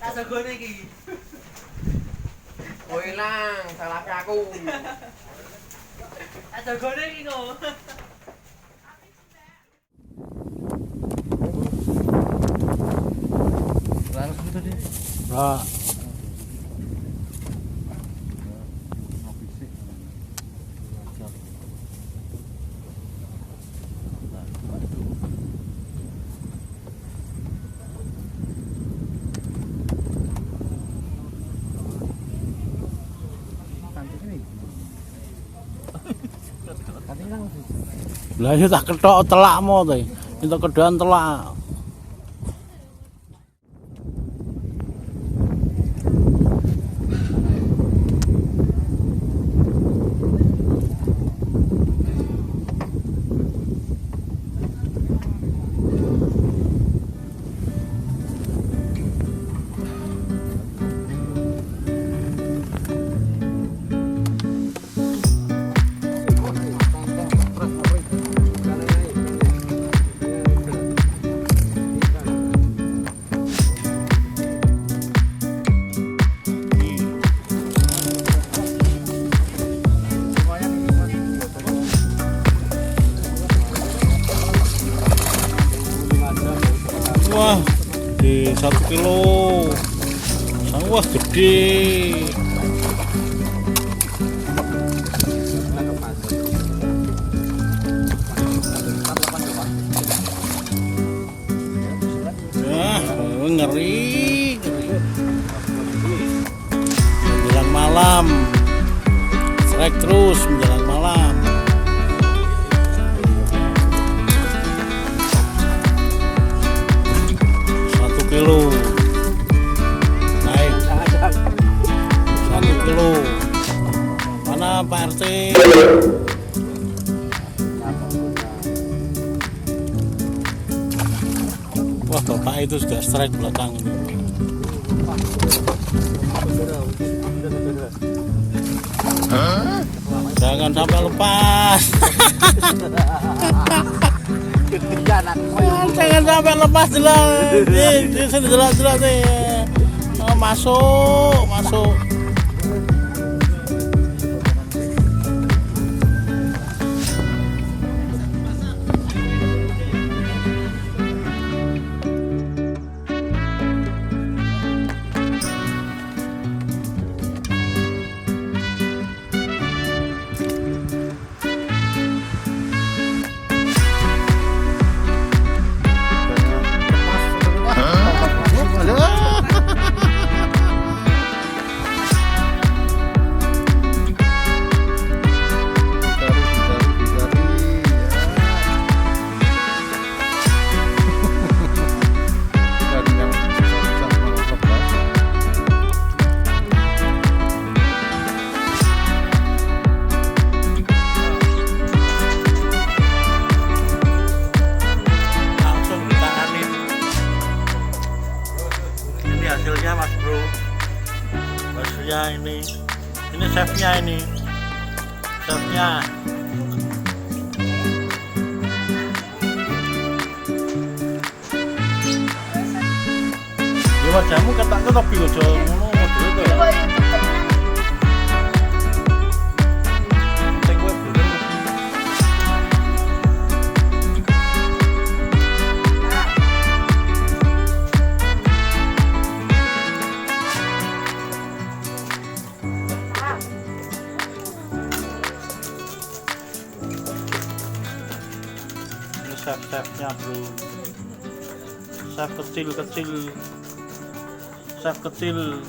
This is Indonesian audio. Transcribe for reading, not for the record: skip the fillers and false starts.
Tak sugeng iki. Kowe lang, salahke aku. Tak sugeng iki kok. Langsung tadi. Nah, lah iki tak kethok telakmu to. Entuk kedoan telak. Wah, di 1 kilo. Wah, gede. Wah, ngeri. Menjelang malam. Strike terus menjelang malam. Kilo naik 1 kilo. Mana Pak RT? Wah, bapak itu sudah strike belakang ini. Jangan sampai lepas. Jangan sampai lepas jelas. Ini sudah jelas-jelas nih. Oh, masuk. Hasilnya Mas Bro, hasilnya ini chefnya di wajahmu ketaknya tapi aja ngono model itu ya. Chef-chefnya bro, chef kecil